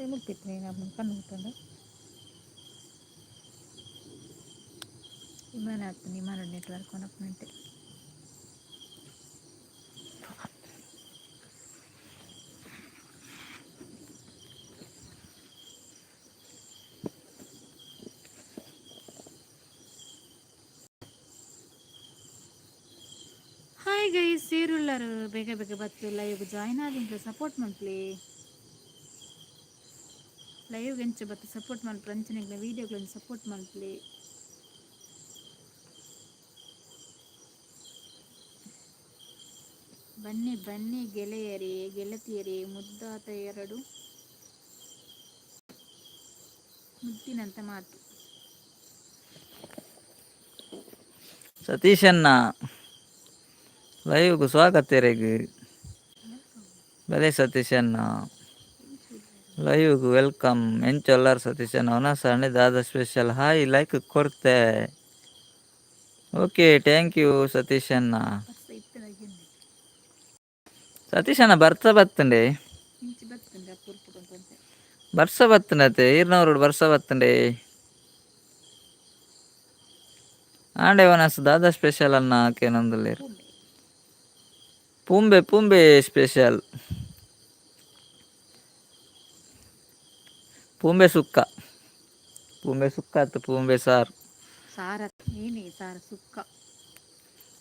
ಮುಟ್ಟಿತ್ತು ನಮ್ಮ ಕಣ್ಣು ಮುಟ್ಟಂಡು ವಿಮಾನ ಆಗ್ತದೆ ವಿಮಾನ ನೆಟ್ವರ್ಕ್ ಕೊನಪ್ಪಿನಂತೆ ಹಾಯ್ ಗೈಸ್ ಸೇರುಳ್ಳರು ಬೇಗ ಬೇಗ ಬತ್ತು ಲೈವ್ ಜಾಯ್ನ್ ಆದಿಂತ ಸಪೋರ್ಟ್ ಮಾಡ್ಲಿ ಲೈವ್ಗೆ ಎಂಚ ಬತ್ತು ಸಪೋರ್ಟ್ ಮಾಡ್ಲಿ ಅಂಚನೆಗಳ ವೀಡಿಯೋಗಳನ್ನು ಸಪೋರ್ಟ್ ಮಾಡ್ಲಿ ಬನ್ನಿ ಬನ್ನಿ ಗೆಳೆಯರಿ ಗೆಳತಿಯರಿ ಮುದ್ದಾದ ಎರಡು ಮುದ್ದಿನಂತ ಮಾತು ಸತೀಶಣ್ಣ ಲೈವ್ಗೆ ಸ್ವಾಗತ ತೆರೆಗೆ ಬಲೆ ಸತೀಶಣ್ಣ ಲೈವ್ಗೆ ವೆಲ್ಕಮ್ ಎಂಚೊಲ್ಲಾರ ಸತೀಶಣ್ಣ ಅವನ ದಾದ ಸ್ಪೆಷಲ್ ಹಾಯ್ ಲೈಕ್ ಕೊಡ್ತೆ ಓಕೆ ಥ್ಯಾಂಕ್ ಯು ಸತೀಶಣ್ಣ ಸತೀಶಣ್ಣ ಬರ್ತಂಡೆ ಬರ್ತಂಡತೆ ಈರ್ನವ್ರು ಬರ್ತಂಡೆ ಆಂಡೆ ವನಸ್ ದಾದಾ ಸ್ಪೆಷಲ್ ಅನ್ನ ಕೇನೊಂದುಲ್ಲೇರು ಪೂಂಬೆ ಪೂಂಬೆ ಸ್ಪೆಷಲ್ ಪೂಂಬೆ ಸುಕ್ಕ ಆಯ್ತು ಪೂಂಬೆ ಸಾರು ಸಾರು ಸುಕ್ಕ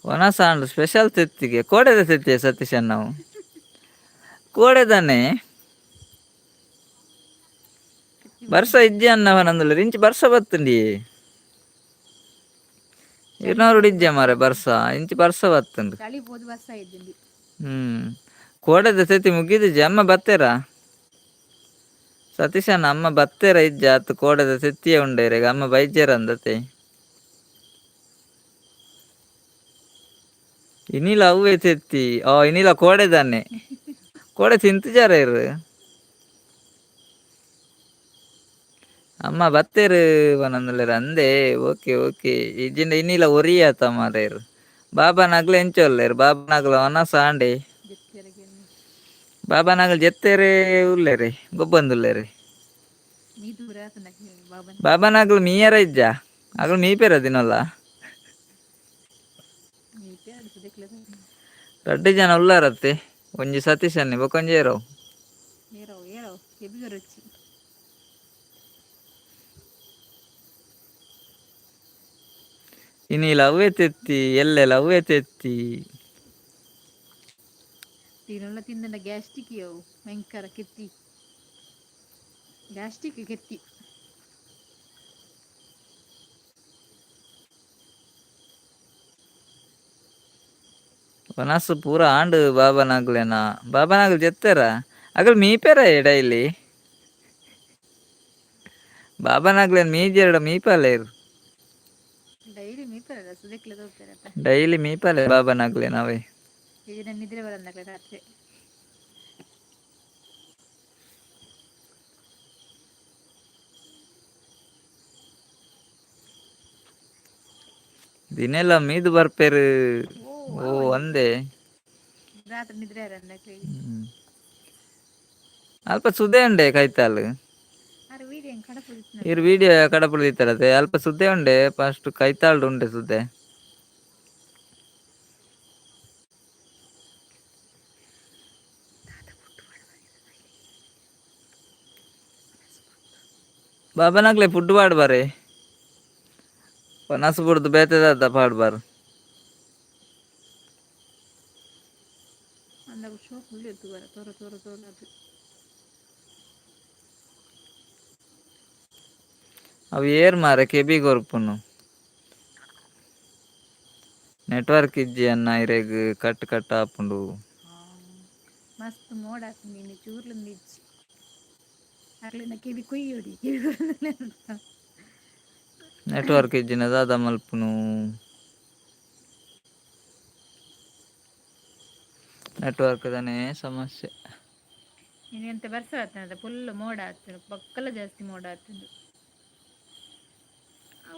ಒಣ ಸಾಂಡು ಸ್ಪೆಷಲ್ ತೆತ್ತಿಗೆ ಕೋಡೆದ ತೆತ್ತಿಯ ಸತೀಶನ್ ನಾವು ಕೋಡೆದಾನೆ ಬರ್ಸ ಇಜ್ಜೆ ಅನ್ನವನಂದುಲ್ಲ ಇಂಚಿ ಬರ್ಸ ಬತ್ತಂಡಿ ಇರ್ನವ್ರು ಇಜ್ಜೆ ಮಾರೆ ಬರ್ಸ ಇಂಚಿ ಬರ್ಸ ಬತ್ತಂಡು ಕೋಡೆದ ತೆತ್ತಿ ಮುಗಿದಿಜ್ಜೆ ಅಮ್ಮ ಬತ್ತೇರಾ ಸತೀಶಣ್ಣ ಅಮ್ಮ ಬತ್ತೇರ ಇಜ್ಜೆ ಅತ್ತು ಕೋಡೆದ ತೆತ್ತಿಯೇ ಉಂಡೇರೆಗ ಅಮ್ಮ ಬೈಜೇರ ಅಂದತೆ ಇನಿಲ ಅವ್ವೇ ತೆತ್ತಿ ಇನಿಲ ಕೋಡೆದಾನೆ ಕೋಡೆ ತಿಂತಿಜಾರ ಇರು ಅಮ್ಮ ಬತ್ತೇರು ಬನಂದುಲ್ಲೇರು ಅಂದೆ ಓಕೆ ಓಕೆ ಇಜ್ಜಿಂಡ ಇನಿಲ ಒರಿಯಾತ ಮಾರೇರು ಬಾಬಾನಾಗ್ಲ ಎಂಚೊಲ್ಲೇರು ಬಾಬಾನಾಗ್ಲ ಒನ ಸಾಂಡೆ ಬಾಬಾನಾಗ್ಲ ಜೆತ್ತೇರೆ ಉಲ್ಲೇರಿ ಗೊಬ್ಬಂದುಲ್ಲೇರಿ ಬಾಬಾನಾಗ್ಲ ಮೀಯರ ಇಜ್ಜ ಆಗ್ಲ ಮೀಪೇರ ದಿನಲ್ಲ ರಡ್ಡು ಜನ ಉಲ್ಲಾರತ್ತೆ ಒಂಜಿ ಸತೀಶನ್ನಿ ಬೊಕೊಂಜೇರವು ಇನಿಲ ಅವ್ವೇ ತೆತ್ತಿ ಎಲ್ಲೆಲ್ಲ ಅವ್ವೇ ತೆತ್ತಿ ತಿಂದ ಗ್ಯಾಸ್ಟಿಕ್ ಭಯಂಕರ ಕೆತ್ತಿ ಗ್ಯಾಸ್ಟಿಕ್ ಕೆತ್ತಿ ವನಸ್ಸು ಪೂರ ಆಂಡು ಬಾಬಾನಾಗ್ಲೇನಾ ಬಾಬಾನಾಗ್ಲ ಜೆತ್ತೇರ ಅಗಲ್ ಮೀಪೇರ ಡೈಲಿ ಬಾಬಾನಾಗ್ಲೇನ್ ಮೀಜೆರಡ ಮೀಪಲೇರು ಡೈಲಿ ಮೀಪಲೆ ಬಾಬಾನಾಗ್ಲೆ ನಾವೇ ನಿದ್ರೆ ಬರಂದಾಗ್ಲೆ ರಾತ್ರಿ ದಿನೆಲ್ಲ ಮೀದು ಬರ್ಪೇರು ಓ ಒಂದೇ ರಾತ್ರಿ ನಿದ್ರೆ ಅಲ್ಪ ಸುದ್ದೆ ಉಂಡೆ ಕೈತಾಲ್ ಇರ್ ವಿಡಿಯೋ ಕಡಪುಳ ದಿತ್ತಾರತೆ ಅಲ್ಪ ಸುದ್ದೆ ಉಂಡೆ ಫಸ್ಟ್ ಕೈತಾಳ್ಡು ಉಂಡೆ ಸುದ್ದೆ ಬಾಬಾನಾಗ್ಲೆ ಫುಡ್ ಪಾಡ್ಬಾರೆ ನಸು ಬಿಡ್ದು ಬೇತದ ಪಾಡ್ಬಾರು ಅವು ಏರ್ ಮಾರೆ ಕೆಬಿ ಗೊರ್ಪುನು ನೆಟ್ವರ್ಕ್ ಇಜ್ಜಿ ಅನ್ನ ಇರೆಗ್ ಕಟ್ ಕಟ್ ಆಪುಂಡು ಮಸ್ತ್ ಮೋಡ ನೀನು ಚೂರ್ಲಿಂದ ಇಜ್ಜಿ ಅಕ್ಲಿಂದ ಕಿವಿ ಕುಯ್ಯೋಡಿ ನೆಟ್ವರ್ಕ್ ಇಜ್ಜಿನ ದಾದ ಮಲ್ಪುನು ನೆಟ್ವರ್ಕ್ ದನೇ ಸಮಸ್ಯೆ ಎಂತ ಬರ್ಸ ಆಗ್ತದೆ ಫುಲ್ ಮೋಡ ಆಗ್ತದೆ ಪಕ್ಕಲ ಜಾಸ್ತಿ ಮೋಡ ಆಗ್ತದೆ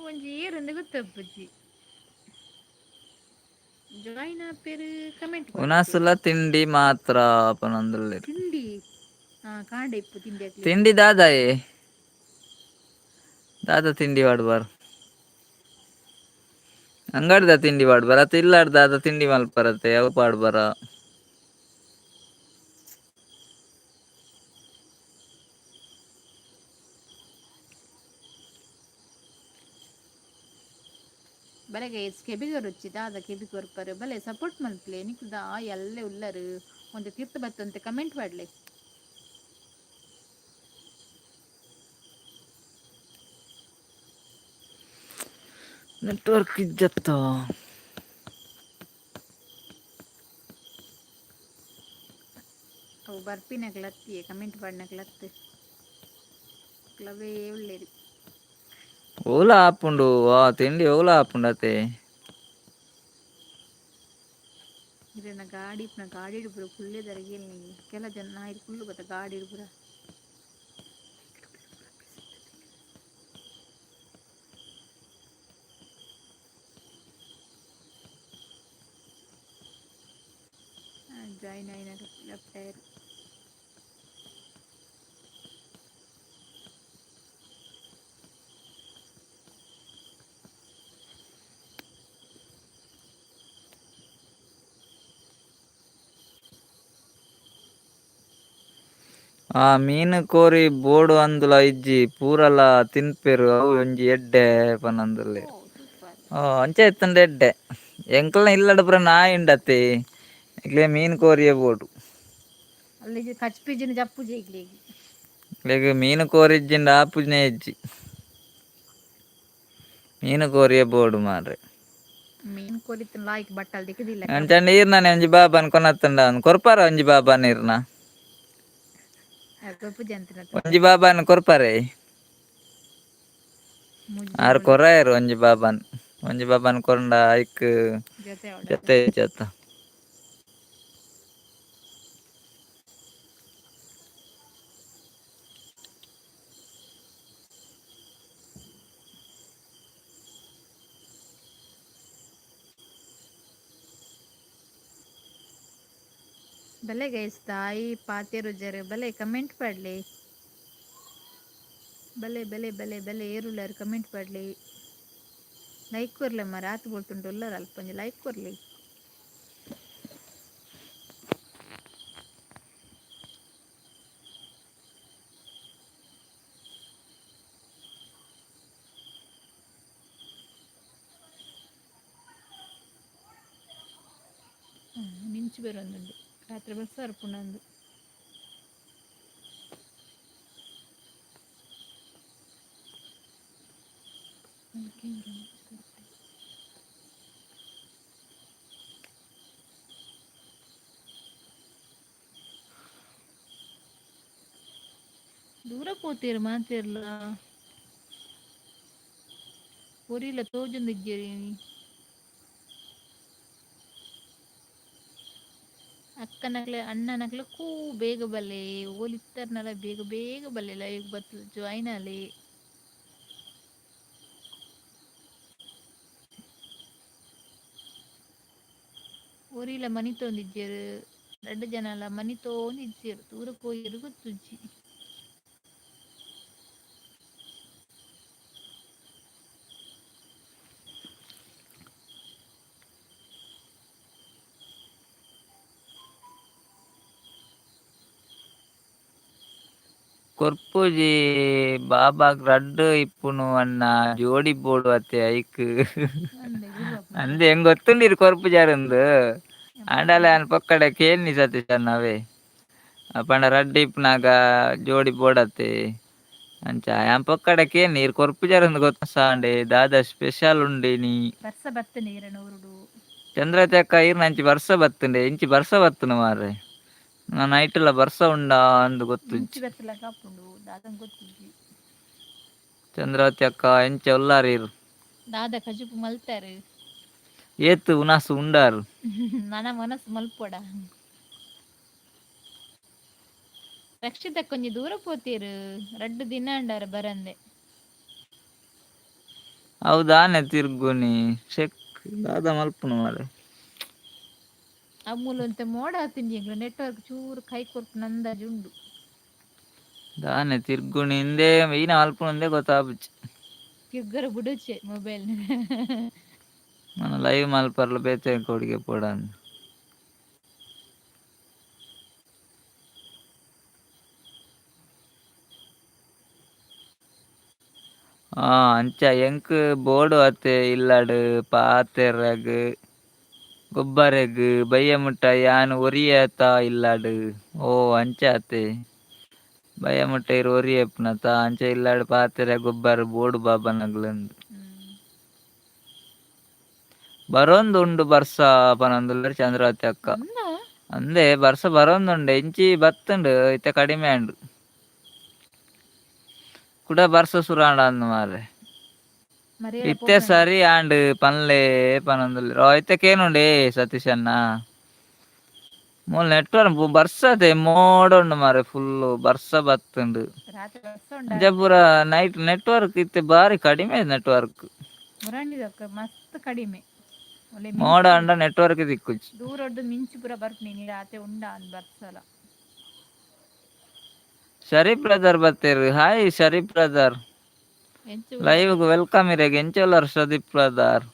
ಒಂಜಿ ಏರಂದ ಗೊತ್ತಪ್ಪಜ್ಜಿ ಜಾಯಿನ್ ಆಪೇರು ಕಮೆಂಟ್ ಉನಾಸುಲ ತಿಂಡಿ ಮಾತ್ರ ಪನೊಂದುಲ್ಲೆರ್ ತಿಂಡಿ ಕಾಂಡೆ ಇಪ್ಪು ತಿಂಡಿ ಹಾಕ್ಲಿ. ತಿಂಡಿ ದಾದಾಯೇ ದಾದ ತಿಂಡಿ ವಾಡ್ಬಾರ್ ಅಂಗಡ್ದ ತಿಂಡಿ ವಾಡ್ಬಾರ ಅತ್ತ ಇಲ್ಲಾರ್ದ ಅದ ತಿಂಡಿ ಮಲ್ಪರತ್ತೆ ಯಾವ ಪಾಡ್ಬಾರ. ಬಲೆಗೆ ಕೆಬಿಗರು వచ్చి ದಾದ ಕೆಬಿ ಕೊರ್ಪರು ಬಲೆ ಸಪೋರ್ಟ್ ಮಲ್ಪ್ಲೆ ನಿಕ್ದ ಎಲ್ಲೇ ಉಲ್ಲರು ಒಂದು ಕಿರ್ತ್ ಬತ್ತಂತೆ ಕಮೆಂಟ್ ಮಾಡ್ಲೆ. ನೆಟ್ವರ್ಕ್ ಇಜ್ಜತ್ತ ಅವು ಬರ್ಪಿನಕ್ಲತ್ತಿ ಕಮೆಂಟ್ ಪಾಡ್ನಕ್ಲತ್ತು ಕ್ಲವೇ ಒಳ್ಳೇದು. ಓಲ ಆಪುಂಡು ತಿಂಡಿ ಓಲ ಆಪುಂಡತೆ ಇರನ ಗಾಡಿ ಪುರ ಫುಲ್ಲೇ ತರಗೇಲಿ ಕೆಲ ಜನ ನಾಯಿರು ಫುಲ್ಲು ಗೊತ್ತ ಗಾಡಿ ಪುರ. ಜಾಯಿನ್ ಆಯ್ನಾರು ಲೆಫ್ಟ್ ಟೈರ್ ಆ ಮೀನು ಕೋರಿ ಬೋಡು ಅಂದುಲ ಇಜ್ಜಿ ಪೂರಲ ತಿನ್ಪೆರು ಅವು ಒಂಜಿ ಎಡ್ಡೆ ಪನಂದುಲ್ಲೆ. ಓ ಸೂಪರ್. ಅಂಚೆ ಎತ್ತಂಡ ಎಡ್ಡೆ ಎಂಕಲ್ನ ಇಲ್ಲಡ ಪುರ ನಾಯಿ ಉಂಡತೆ ಇಕ್ಲೆ ಮೀನು ಕೋರಿಯೇ ಬೋಡು. ಅಲ್ಲಿ ಕಚ್ ಪಿಜಿನ ಜಪ್ಪು ಜೈಗ್ಲಿ ಇಕ್ಲೆಗ್ ಮೀನು ಕೋರಿಜ್ಜಿಂಡ ಆಪುಜ್ನೆ ಇಜ್ಜಿ ಮೀನು ಕೋರಿಯೇ ಬೋಡು ಮಾರ್ರೆ. ಮೀನ್ ಕೊರಿತ್ ಲಾಯ್ಕ್ ಬಟ್ಟಲ್ ದಿಕ್ಕದಿಲ್ಲ ಅಂಚಂಡ ಈರ್ನಾನೆ ಒಂಜಿ ಬಾಬಾನ್ ಕೊನತ್ತಂಡ ಕೊರ್ಪಾರ ಒಂಜಿ ಬಾಬಾನ್ ಇರ್ನ ಕೊಪ್ಪು ಜಂತಿನ ಒಂಜಿ ಬಾಬಾನ್ ಕೊರ್ಪಾರೆ ಆರ್ ಕೊರಾಯರು ಒಂಜಿ ಬಾಬಾನ್ ಕೊಂಡ ಐಕ್ ಜೊತೆ ಜೊತೆ ಜೊತೆ ಭಲೆ ಗೈಸ್ ತಾಯಿ ಪಾತೆ ರುಜರು ಭಲೆ ಕಮೆಂಟ್ ಪಡ್ಲಿ ಭಲೆ ಭಲೆ ಭಲೆ ಭಲೆ ಏರುಳ್ಳಾರು ಕಮೆಂಟ್ ಪಡ್ಲಿ ಲೈಕ್ ಕೊರ್ಲೆ ಮರ ಆತು ಬೋಲ್ತುಂಟು ಉಲ್ಲರ್ ಅಲ್ಪ ಒಂಜಿ ಲೈಕ್ ಕೊರ್ಲಿ. ಮಿಂಚು ಬರೊಂದುಂಡು ರಾತ್ರಿ ಬಸ್ ಅರ್ಪುಂಡು. ದೂರ ಪೋತೀರು ಮಾತಿರ್ಲ ಒರಿಲ ತೋಜೊಂದಿಜ್ಜೆರಿ ಅಕ್ಕನಕ್ಲೆ ಅಣ್ಣನಕ್ಲೆ ಕೂ ಬೇಗ ಬಲ್ಲೆ ಓಲಿತ್ತರ್ನಲ ಬೇಗ ಬೇಗ ಬಲ್ಲೆ ಲೈವ್ ಬತ್ತು ಜಾಯಿನ್ ಆಲೆ. ಒರಿಲ ಮನಿ ತೊಂದಿಜ್ಜೆರ್ ರಡ್ಡ್ ಜನಲ ಮನಿ ತೋಂದಿಜ್ಜೆರ್ ದೂರ ಪೋಯೆರು ಗೊತ್ತುಜ್ಜಿ. ಕೊರ್ಪುಜಿ ಬಾಬಾಗ್ ರಡ್ಡ್ ಇಪ್ಪುನು ಅನ್ನ ಜೋಡಿ ಬೋಡು ಅತ್ತೆ ಐಕ್ ಅಂದೆ ಹೆಂಗ್ ಗೊತ್ತುಂಡಿರ್ ಕೊರ್ಪುಜಾರಂದು ಆಂಡಲ ಅನ್ ಪೊಕ್ಕಡೆ ಕೇಳ್ನಿ ಸತೀಶ್ ಅನ್ನವೇ ಪಂಡ ರಡ್ಡ್ ಇಪ್ಪುನಾಗ ಜೋಡಿ ಬೋಡತ್ತೆ ಅಂಚ ಆಯನ್ ಪೊಕ್ಕಡೆ ಕೇಳ್ನಿ ಇರ್ ಕೊರ್ಪುಜಾರಂದು ಗೊತ್ತ ಸಾಂಡೆ ದಾದ ಸ್ಪೆಷಲ್ ಉಂಡೆನಿ ಬರ್ಸ ಬತ್ತು ನೀರನೂರುಡು ಚಂದ್ರತೆಕ್ಕ ಈರ್ನ ಬರ್ಸ ಬತ್ತುಂಡೆ ಇಂಚಿ ಬರ್ಸ ಬತ್ತುನು ಮಾರ್ರೆ ನಾನು ನೈಟ್ಲ ಬರ್ಸ ಉಂಡಾ ಅಂದ್ ಇಂಚಿ ಗೊತ್ತುಜ್ಜಿ ಬತ್ತಲ ಕಾಪುಂಡು ದಾದಂಗ್ ಗೊತ್ತುಜ್ಜಿ. ಚಂದ್ರಾವತಿ ಅಕ್ಕ ಎಂಚ ಉಲ್ಲಾರೀರ್ ದಾದ ಕಜುಪು ಮಲ್ತಾರೆ ಏತ್ ಉನಾಸು ಉಂಡಾರು ನನ ಮನಸ್ಸು ಮಲ್ಪೊಡ. ರಕ್ಷಿತ ಕೊಂಚ ದೂರ ಪೋತೀರು ರಡ್ಡ್ ದಿನ ಅಂಡಾರ ಬರಂದೆ. ಹೌದಾನೆ ತಿರ್ಗುನಿ ಶೆಕ್ ದಾದ ಮಲ್ಪುನು ಮಾರ್ರೆ. ಅಮ್ಮುಲು ಅಂತೆ ಮೋಡ ಆತಿಂಜಿ ನೆಟ್ವರ್ಕ್ ಚೂರು ಕೈ ಕೊರ್ಪುನ ಅಂದಾಜು ಉಂಡು. ದಾನೆ ತಿರ್ಗುಣಿಂದೆ ಈನ ಅಲ್ಪುಂದೆ ಗೊತ್ತಾಪುಜಿ ತಿರ್ಗರ ಬಿಡುಚೆ ಮೊಬೈಲ್ మన లైవ్ మల్పర్లు బేతే కొడిಗೆ పోడాను ಅಂಚ ಎಂಕ್ ಬೋರ್ಡು ಅತ್ತೆ ಇಲ್ಲಾಡು ಪಾತೆರ್ರಗ್ ಗೊಬ್ಬರೆಗ್ ಬಯ್ಯ ಮುಟ್ಟ ಯಾನ್ ಒರಿಯತ ಇಲ್ಲಾಡು ಓ ಅಂಚ ಅತ್ತೆ ಬಯ್ಯ ಮುಟ್ಟ ಇರು ಒರಿಯಪ್ನತ ಅಂಚ ಇಲ್ಲಾಡು ಪಾತೆರ ಗೊಬ್ಬರ ಬೋರ್ಡು ಬಾಬನಗ್ಲಂದು ಬರೊಂದುಂಡು ಬರ್ಸ ಪನೊಂದುಲ್ಲೆರ್ ಚಂದ್ರವತಿ ಅಕ್ಕ ಅಂದೆ ಬರ್ಸ ಬರೊಂದುಂಡು ಎಂಚಿ ಬತ್ತುಂಡು ಇತ್ತೆ ಕಡಿಮೆ ಅಂಡು ಕುಡ ಬರ್ಸ ಸುರಾಂಡ ಅಂದು ಮಾರೆ ಇತ್ತೆ ಸರಿ ಆಂಡ್ ಪನ್ಲೆ ಪನೊಂದುಲ್ಲೆರ್ ಇತ್ತೆಕೇನುಂಡೆ ಸತೀಶ್ ಅಣ್ಣ ಮೂಲ್ ನೆಟ್ವರ್ಕ್ ಬರ್ಸದೆ ಮೋಡ ಉಂಡು ಮಾರೆ ಫುಲ್ಲು ಬರ್ಸ ಬತ್ತುಂಡು ಜಪುರ ನೈಟ್ ನೆಟ್ವರ್ಕ್ ಇತ್ತೆ ಬಾರಿ ಕಡಿಮೆ ನೆಟ್ವರ್ಕ್ ಮಸ್ತ್ ಕಡಿಮೆ ಮೋಡ ಅಂಡ ನೆಟ್ವರ್ಕ್ ದಿಕ್ಕುಜಿ ದೂರೊಡ್ಡು ಮಿಂಚು ಪೂರ ಬರ್ಪುನಿ ನೀ ರಾತೆ ಉಂಡ ಅಂದ್ ಬರ್ಸಲ ಶರೀಫ್ ಬ್ರದರ್ ಬತ್ತೇರು hi Sharif brother live welcome ಇರೆಗ್ ಎಂಚೋಲ್ಲರ್ ಶರೀಫ್ ಬ್ರದರ್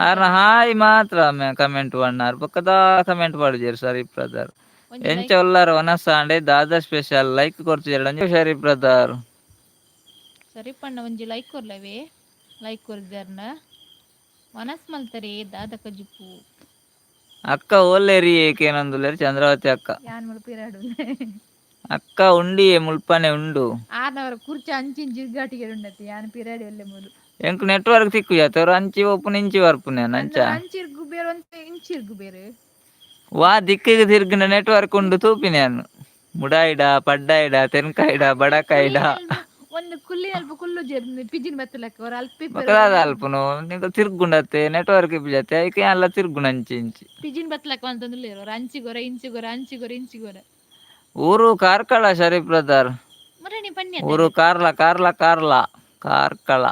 ಆರ್ನ ಹಾಯ್ ಮಾತ್ರ ಕಮೆಂಟ್ ಪಣ್ಣಾರ್ ಬೊಕ್ಕದ ಕಮೆಂಟ್ ಪಡ್ಜೇರ್ ಶರೀಫ್ ಬ್ರದರ್ ಎಂಚೋಲ್ಲರ್ ಒನಸಾಂಡೆ ದಾದಾ ಸ್ಪೆಷಲ್ ಲೈಕ್ ಕೊರ್ತಿಜೆರ್ ಶರೀಫ್ ಬ್ರದರ್ ಶರೀಫ್ ಅಣ್ಣ ಒಂಜಿ ಲೈಕ್ ಕೊರ್ಲವೇ ಲೈಕ್ ಕೊರ್ಜರ್ನ ಮನಸ್ ಮಲ್ತರೆ ದಾದಕ ಜುಪ್ಪು ಅಕ್ಕ ಓಲ್ಲೇರಿ ಏಕೇನೊಂದುಲ್ಲೇರ್ ಚಂದ್ರಾವತಿ ಅಕ್ಕ ಯಾನ್ ಮುಲ್ಪಿರಾಡು ಅಕ್ಕ ಉಂಡಿ ಮುಲ್ಪನೆ ಉಂಡು ಆರ್ನವರ ಕುರ್ಚಿ ಅಂಚಿನ ಜಿರ್ಗಾಟಿಗೆ ಉಂಡತಿ ಯಾನ್ ಪಿರಾಡಿ ಒಲ್ಲೆ ಮೂಲು ಎಂಕ್ ನೆಟ್ವರ್ಕ್ ತಿಕ್ಕು ಜಾತವ್ರು ಅಂಚಿ ಓಪನ್ ಇಂಚಿ ವರ್ಪುನೆ ನಂಚ ಅಂಚಿರ್ಗು ಬೇರೆ ಅಂತ ಇಂಚಿರ್ಗು ಬೇರೆ ವಾ ದಿಕ್ಕಿಗೆ ತಿರ್ಗಿನ ನೆಟ್ವರ್ಕ್ ಉಂಡು ತೂಪಿನೆ ಅನ್ನು ಮುಡಾಯಿಡ ಪಡ್ಡಾಯಿಡ ತೆನ್ಕಾಯಿಡ ಬಡಕಾಯಿಡ ಒಂದು ಕುಲ್ಲಿ ಅಲ್ಪ ಕುಲ್ಲು ಜೇರ್ನು ಪಿಜಿನ್ ಬತ್ತಲಕ್ಕ ಅವ್ರ ಅಲ್ಪಿ ಬಕಲಾದ ಅಲ್ಪನು ನಿಗ ತಿರ್ಗುಂಡತ್ತೆ ನೆಟ್ವರ್ಕ್ ಬಿಜತ್ತೆ ಐಕೆ ಎಲ್ಲ ತಿರ್ಗುಣ ಅಂಚಿ ಇಂಚಿ ಪಿಜಿನ್ ಬತ್ತಲಕ್ಕ ಅಂತಂದುಲ್ಲೇರು ಅವ್ರ ಅಂಚಿಗೊರ ಇಂಚಿಗೊರ ಅಂಚಿಗೊರ ಇಂಚಿಗೊರ ಊರು ಕಾರ್ಕಳ ಶರೀಫ್ ಬ್ರದರ್ ಊರು ಕಾರ್ಕಳ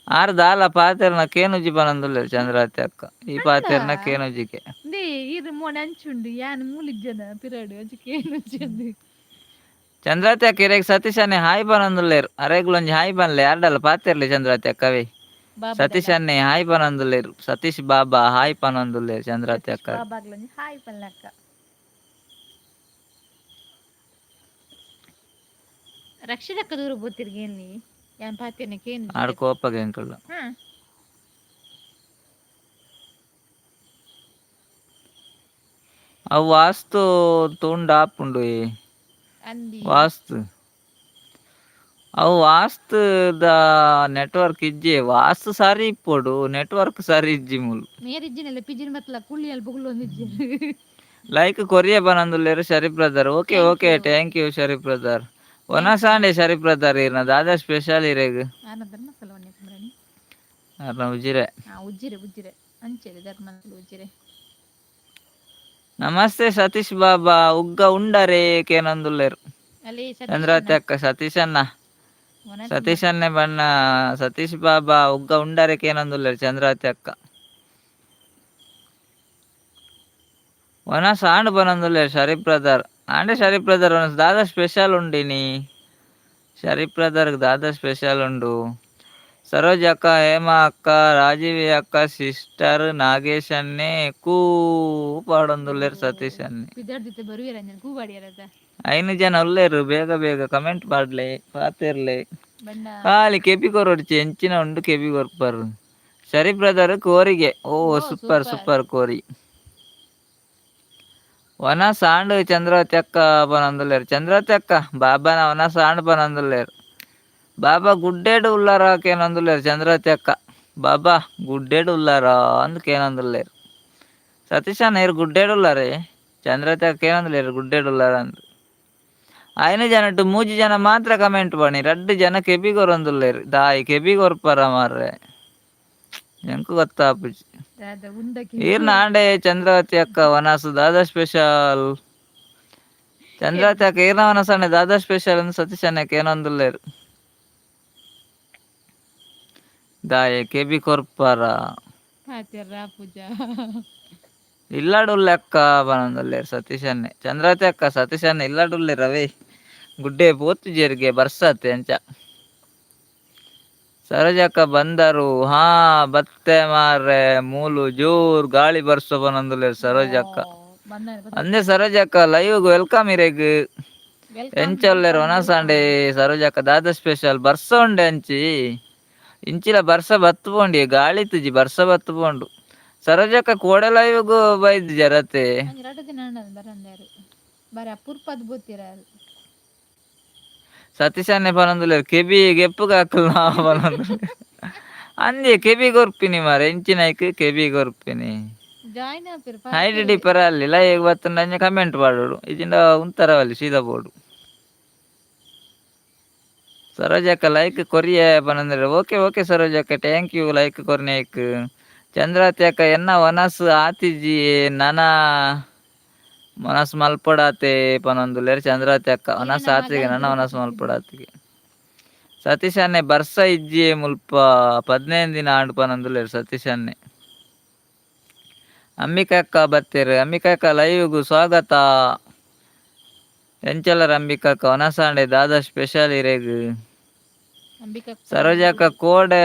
ಆರ್ ದಾಲ ಪಾತೆರ್ನ ಕೇನುಜಿ ಬನಂದುಲ್ಲೇರು ಚಂದ್ರಾವತಿ ಅಕ್ಕ ಈ ಪಾತೆರ್ನ ಕೇನುಜಿಗೆ ಇದು ಮೋನ ಅಂಚುಂಡು ಯಾನ್ ಮೂಲಿಜ್ಜನ ಪಿರಾಡು ಅಂಚು ಕೇನುಜಿ ಚಂದ್ರಾವತಿ ಅಕ್ಕ ಇರೆಗ್ ಸತೀಶನ್ನೆ ಹಾಯ್ ಬನಂದುಲ್ಲೇರು ಅರೆಗ್ಲೊಂಜಿ ಹಾಯ್ ಬನ್ಲೆ ಅರ್ಡಲ್ಲ ಪಾತೆರ್ಲಿ ಚಂದ್ರಾವತಿ ಅಕ್ಕವೇ ಸತೀಶನ್ನೆ ಹಾಯ್ ಪನೊಂದುಲ್ಲೇರು ಸತೀಶ್ ಬಾಬಾ ಹಾಯ್ ಪನೊಂದುಲ್ಲೇರು ಚಂದ್ರಾವತಿ ಅಕ್ಕ ಹಾಯ್ ಪನ್ನಕ್ಕ ರಕ್ಷಿತಕ್ಕ ದೂರ ಬೋತಿರ್ಗೇನಿ ಯಾನ್ ಪಾತೆರ್ನ ಕೇನು ಆಡ್ ಕೋಪಗೆ ಎಂಕಲ್ಲ ಅವು ವಾಸ್ತು ತುಂಡ ಆಪುಂಡು ವಾಸ್ತು ಅವು ವಾಸ್ತು ದ ನೆಟ್ವರ್ಕ್ ಇಜ್ಜೆ ವಾಸ್ತು ಸಾರಿ ಇಪ್ಪೊಡು ನೆಟ್ವರ್ಕ್ ಸಾರಿ ಇಜ್ಜಿ ಮೂಲು ಮೇರಿಜ್ಜಿನೆಲ್ಲ ಪಿಜಿನ್ ಮತ್ಲ ಕುಳ್ಳಿ ಅಲ್ಪ ಕುಳ್ಳೊಂದಿಜ್ಜಿ ಲೈಕ್ ಕೊರಿಯ ಬನಂದುಲ್ಲೇರು Sharif brother okay okay thank you Sharif brother ಒನಸಾಂಡೆ ಶರೀಫ್ ಬ್ರದರ್ ಇರ್ನ ದಾದಾ ಸ್ಪೆಷಲ್ ಇರೆಗ್ ಉಜಿರೆ ಉಜ್ಜಿರೆ ಅಂಚೆರೆ ಧರ್ಮಸ್ಥಳ ಉಜ್ಜಿರೆ ನಮಸ್ತೆ ಸತೀಶ್ ಬಾಬಾ ಉಗ್ಗ ಉಂಡರೆ ಕೇನೊಂದುಲ್ಲೇರು ಚಂದ್ರಾವತಿ ಅಕ್ಕ ಸತೀಶನ್ನೆ ಬಣ್ಣ ಸತೀಶ್ ಬಾಬಾ ಉಗ್ಗ ಉಂಡರೆ ಕೇನೊಂದುಲ್ಲೇರು ಚಂದ್ರಾವತಿ ಅಕ್ಕ ಒನ ಸಾಂಡ್ ಬನೊಂದುಲ್ಲೇರು ಶರೀಫ್ ಬ್ರದರ್ ಆಂಡೆ ಶರೀಫ್ ಬ್ರದರ್ ಒನಸ್ ದಾದಾ ಸ್ಪೆಷಲ್ ಉಂಡಿನಿ ಶರೀಫ್ ಬ್ರದರ್ ದಾದಾ ಸ್ಪೆಷಲ್ ಉಂಡು ಸರೋಜ್ ಅಕ್ಕ ಹೇಮಾ ಅಕ್ಕ ರಾಜೀವಿ ಅಕ್ಕ ಸಿಸ್ಟರ್ ನಾಗೇಶ್ ಅನ್ನೆ ಕೂ ಪಾಡೊಂದುಲ್ಲೇರು ಸತೀಶ್ ಅನ್ನೆ 5 ಜನ ಉಲ್ಲೇರು ಬೇಗ ಬೇಗ ಕಮೆಂಟ್ ಪಾಡ್ಲೆ ಪಾತೆರ್ಲೆ ಖಾಲಿ ಕೆಪಿ ಕೊರೊಡ್ಚಿ ಎಂಚಿನ ಉಂಡು ಕೆಪಿ ಕೊರ್ಪರ್ ಶರೀಫ್ ಬ್ರದರ್ ಕೋರಿಗೆ ಓ ಸೂಪರ್ ಸೂಪರ್ ಕೋರಿ ವನ ಸಾಂಡ್ ಚಂದ್ರಾವತಿ ಅಕ್ಕ ಪನೊಂದುಲ್ಲೇರು ಚಂದ್ರಾವತಿ ಅಕ್ಕ ಬಾಬಾನ ವನ ಸಾಂಡ್ ಪನೊಂದುಲ್ಲೇರು ಬಾಬಾ ಗುಡ್ಡೇಡು ಉಲ್ಲಾರ ಕೇನೊಂದುಲ್ಲೇರು ಚಂದ್ರಾವತಿ ಅಕ್ಕ ಬಾಬಾ ಗುಡ್ಡೇಡು ಉಲ್ಲಾರ ಅಂದ್ ಕೇನೊಂದುಲ್ಲೇರು ಸತೀಶಣ್ಣ ಇರು ಗುಡ್ಡೇಡು ಉಲ್ಲಾರೆ ಚಂದ್ರಾವತಿ ಅಕ್ಕ ಕೇನೊಂದುಲ್ಲೇರು ಗುಡ್ಡೇಡು ಉಲ್ಲಾರ ಅಂದ್ 5 ಜನ ಟು 3 ಜನ ಮಾತ್ರ ಕಮೆಂಟ್ ಬಣಿ 2 ಜನ ಕೆಬಿ ಕೊರೊಂದುಲ್ಲೇರು ದಾಯಿ ಕೆಬಿ ಕೊರ್ಪರ ಮಾರ್ರೆ ಎಂಕು ಗೊತ್ತಾಪುಜಿ ಈರ್ನ ಆಂಡೆ ಚಂದ್ರಾವತಿ ಅಕ್ಕ ವನಸು ದಾದಾ ಸ್ಪೆಷಲ್ ಚಂದ್ರಾವತಿ ಅಕ್ಕ ಈರ್ನ ವನಸಣ್ಣೆ ದಾದಾ ಸ್ಪೆಷಲ್ ಎಂದು ಸತೀಶಣ್ಣಕ್ಕೆ ಏನೊಂದುಲ್ಲೇರು ದಾಯೆ ಕೆಬಿ ಕೊರ್ಪರ ಇಲ್ಲಾಡುಲ್ಲೆ ಅಕ್ಕ ಬನೊಂದುಲ್ಲೇರು ಸತೀಶನ್ನೆ ಚಂದ್ರಾವತಿ ಅಕ್ಕ ಸತೀಶನ್ನೆ ಇಲ್ಲಾಡುಲ್ಲೆ ರವಿ ಗುಡ್ಡೆ ಪೋತುಜೇರಿಗೆ ಬರ್ಸತ್ತೆ ಅಂಚ ಸರೋಜಕ್ಕ ಬಂದರು ಹಾ ಬತ್ತೆ ಮಾರ್ರೆ ಮೂಲು ಜೋರ್ ಗಾಳಿ ಬರ್ಸೋಪನೊಂದುಲ್ಲೆ ಸರೋಜಕ್ಕ ಅಂದೆ ಸರೋಜಕ್ಕ ಲೈವ್ ವೆಲ್ಕಮ್ ಇರೆಗ್ ಎಂಚೊಲ್ಲೆರ್ ಒನಸಾಂಡೆ ಸರೋಜಕ್ಕ ದಾದ ಸ್ಪೆಷಲ್ ಬರ್ಸ ಉಂಡೆ ಅಂಚಿ ಇಂಚಿಲ ಬರ್ಸ ಬತ್ತು ಪೋಂಡಿ ಗಾಳಿ ತುಜಿ ಬರ್ಸ ಬತ್ತು ಪೋಂಡು ಸರೋಜಕ್ಕ ಕೋಡ ಲೈವ್ಗೂ ಬೈದ್ ಜರತೆ ಸತೀಶನ್ನೆ ಪನೊಂದುಲ್ಲೆರ್ ಕೆಬಿ ಗೆಪ್ಪುಗ ಹಾಕಲ್ ನಾ ಪನೊಂದುಲ್ಲೆ ಅಂದೆ ಕೆಬಿ ಕೊರ್ಪಿನಿ ಮಾರೆ ಎಂಚಿನೈಕ್ ಕೆಬಿ ಕೊರ್ಪಿನಿ ಐಡಿ ಪರ ಅಲ್ಲಿ ಲೈವ್ ಬತ್ತುಂಡ ಅಂಚ ಕಮೆಂಟ್ ಪಾಡೋಡು ಇಜಿಂಡ ಉಂತರವಲ್ಲಿ ಸೀದಾ ಬೋಡು ಸರೋಜಕ್ಕ ಲೈಕ್ ಕೊರಿಯೆ ಪನೊಂದುಲ್ಲೆರ್ ಓಕೆ ಓಕೆ ಸರೋಜಕ್ಕ ಥ್ಯಾಂಕ್ ಯು ಲೈಕ್ ಕೊರ್ನೇಕ್ ಚಂದ್ರಾತಿ ಅಕ್ಕ ಎನ್ನ ವನಸ್ ಆತಿಜಿ ನನ ಮನಸ್ ಮಲ್ಪಡಾತೆ ಪನೊಂದುಲ್ಲೆರ್ ಚಂದ್ರಾತಿ ಅಕ್ಕ ವನಸ್ ಆತಿಗೆ ನನ್ನ ವನಸ್ ಮಲ್ಪಡಾತಿಗೆ ಸತೀಶ್ ಅನ್ನೆ ಬರ್ಸ ಇಜ್ಜಿ ಮುಲ್ಪ 15 ದಿನ ಆಂಡ್ ಪನೊಂದುಲ್ಲೆರ್ ಸತೀಶ್ ಅನ್ನೆ ಅಂಬಿಕಕ್ಕ ಬತ್ತೆರ್ ಅಂಬಿಕಕ್ಕ ಲೈವ್ಗೂ ಸ್ವಾಗತ ಎಂಚಲರ್ ಅಂಬಿಕಕ್ಕ ಒನಸಾಂಡೆ ದಾದಾ ಸ್ಪೆಷಲ್ ಇರೆಗ್ ಸರೋಜಕ್ಕ ಕೋಡೆ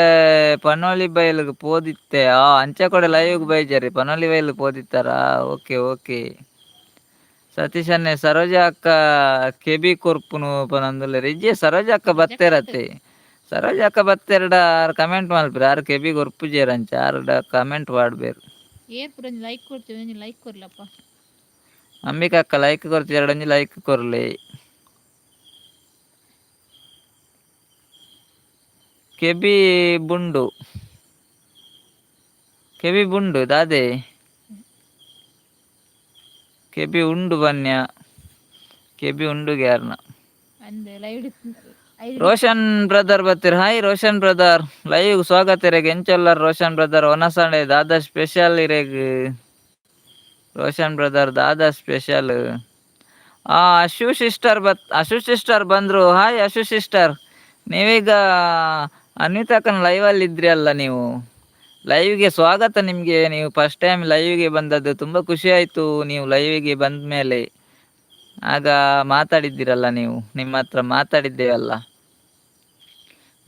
ಪನೋಲಿ ಬೈಲ್ಗ್ ಪೋದಿತ್ತೆ ಅಂಚ ಕೂಡ ಲೈವ್ಗ್ ಬೈಜರಿ ಪನೋಲಿ ಬೈಲ್ ಪೋದಿತ್ತಾರ ಓಕೆ ಓಕೆ ಸತೀಶ್ ಅನ್ನೆ ಸರೋಜ ಅಕ್ಕ ಕೆಬಿ ಕೊರ್ಪುನು ಪನೊಂದುಲ್ಲೆರ್ ಇಜ್ಜೆ ಸರೋಜ ಅಕ್ಕ ಬತ್ತೆರತ್ತೆ ಸರೋಜ ಅಕ್ಕ ಬತ್ತೆರ್ಡ ಆರ್ ಕಮೆಂಟ್ ಮಲ್ಪೆರ್ ಆರ್ ಕೆಬಿ ಕೊರ್ಪುಜೇರ್ ಅಂಚ ಆರ್ಡ ಕಮೆಂಟ್ ಪಾಡ್ಬೇರ್ ಅಂಬಿಕಕ್ಕ ಲೈಕ್ ಕೊರ್ತಿ ಎರಡೊಂಜಿ ಲೈಕ್ ಕೊರ್ಲೆ ಕೆಬಿ ಬುಂಡು ಕೆಬಿ ಬುಂಡು ದಾದೆ ಕೆಬಿ ಉಂಡು ಬನ್ಯ ಕೆಬಿ ಉಂಡು ಗ್ಯಾರ್ನ ರೋಷನ್ ಬ್ರದರ್ ಬತ್ತೀರ್ ಹಾಯ್ ರೋಷನ್ ಬ್ರದರ್ ಲೈವ್ ಸ್ವಾಗತ ಇರೆಗ್ ಎಂಚೊಲ್ಲರ್ ರೋಷನ್ ಬ್ರದರ್ ಒನಸಾಂಡೆ ದಾದಾ ಸ್ಪೆಷಲ್ ಇರೆಗ್ ರೋಷನ್ ಬ್ರದರ್ ದಾದಾ ಸ್ಪೆಷಲ್ ಅಶು ಸಿಸ್ಟರ್ ಬಂದ್ರು ಹಾಯ್ ಅಶು ಸಿಸ್ಟರ್ ನೀವೀಗ ಅನ್ವಿತಾಕನ್ ಲೈವ್ ಅಲ್ಲಿ ಇದ್ರಿ ಅಲ್ಲ ನೀವು ಲೈವ್ಗೆ ಸ್ವಾಗತ ನಿಮಗೆ ನೀವು ಫಸ್ಟ್ ಟೈಮ್ ಲೈವ್ಗೆ ಬಂದದ್ದು ತುಂಬ ಖುಷಿ ಆಯಿತು ನೀವು ಲೈವ್ಗೆ ಬಂದ ಮೇಲೆ ಆಗ ಮಾತಾಡಿದ್ದೀರಲ್ಲ ನೀವು ನಿಮ್ಮ ಹತ್ರ ಮಾತಾಡಿದ್ದೇವಲ್ಲ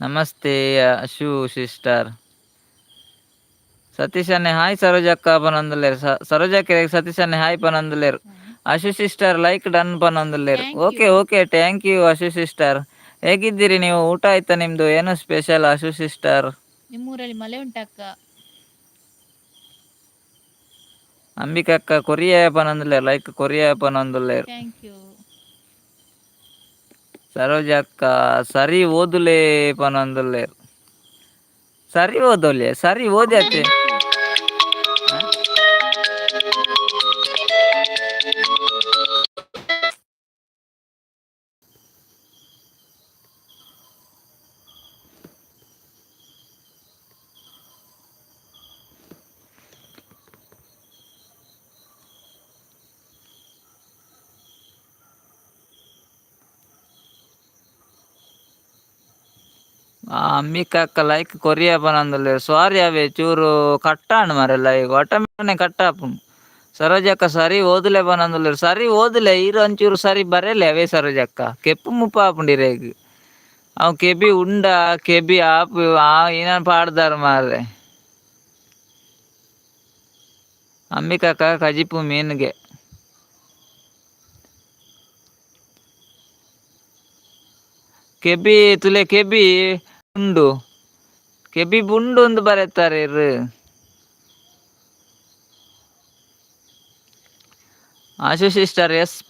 ನಮಸ್ತೆ ಅಶು ಸಿಸ್ಟರ್ ಸತೀಶನ್ನೆ ಹಾಯ್ ಸರೋಜಕ್ಕ ಪನೊಂದುಲ್ಲೆರ್ ಸರೋಜಕ್ಕೆ ಸತೀಶನ್ನೆ ಹಾಯ್ ಪನೊಂದುಲ್ಲೆರ್ ಅಶು ಸಿಸ್ಟರ್ ಲೈಕ್ ಡನ್ ಪನೊಂದುಲ್ಲೆರ್ okay okay thank you Ashu sister ಹೇಗಿದ್ದೀರಿ ನೀವು ಊಟ ಆಯ್ತಾ ನಿಮ್ದು ಏನು ಸ್ಪೆಷಲ್ ಅಶು ಸಿಸ್ಟರ್ ನಿಮ್ಮೂರಲ್ಲಿ ಮಳೆ ಉಂಟಕ್ಕ ಅಂಬಿಕಕ್ಕ ಕೊರಿಯ ಪನೊಂದುಲ್ಲೆರ್ ಲೈಕ್ ಕೊರಿಯ ಪನೊಂದುಲ್ಲೆರ್ ಸರೋಜಕ್ಕ ಸರಿ ಓದುಲೆ ಪನೊಂದುಲ್ಲೆರ್ ಸರಿ ಓದೋಲೆ ಸರಿ ಓದ್ಯಾತೆ ಅಂಬಿಕಕ್ಕ ಲೈಕ್ ಕೊರಿಯ ಪನೊಂದುಲ್ಲೆರ್ ಸಾರಿ ಅವೇ ಚೂರು ಕಟ್ಟಾಂಡ್ ಮಾರೆಲ್ಲ ಈಗ ಆಟೋಮೇಟನೆ ಕಟ್ಟಾಪುಂಡು ಸರೋಜಕ್ಕ ಸರಿ ಓದುಲೆ ಪನೊಂದುಲ್ಲೆರ್ ಸರಿ ಓದುಲೆ ಈರು ಒಂಚೂರು ಸರಿ ಬರೆಯಲೆ ಅವೇ ಸರೋಜಕ್ಕ ಕೆಪ್ಪು ಮುಪ್ಪ ಆಪುಂಡಿರೇಗ್ ಅವು ಕೆಬಿ ಉಂಡ ಕೆಬಿ ಆಪು ಏನ ಪಾಡ್ದಾರ ಮಾರ್ರೆ ಅಂಬಿಕಕ್ಕ ಕಜಿಪು ಮೀನ್ಗೆ ಕೆಬಿ ತುಲೆ ಕೆಬಿ ಉಂಡು ಕೆಬಿ ಬುಂಡು ಒಂದು ಬರೆತಾರೆ ಇರು ಆಶು ಸಿಸ್ಟರ್ ಎಸ್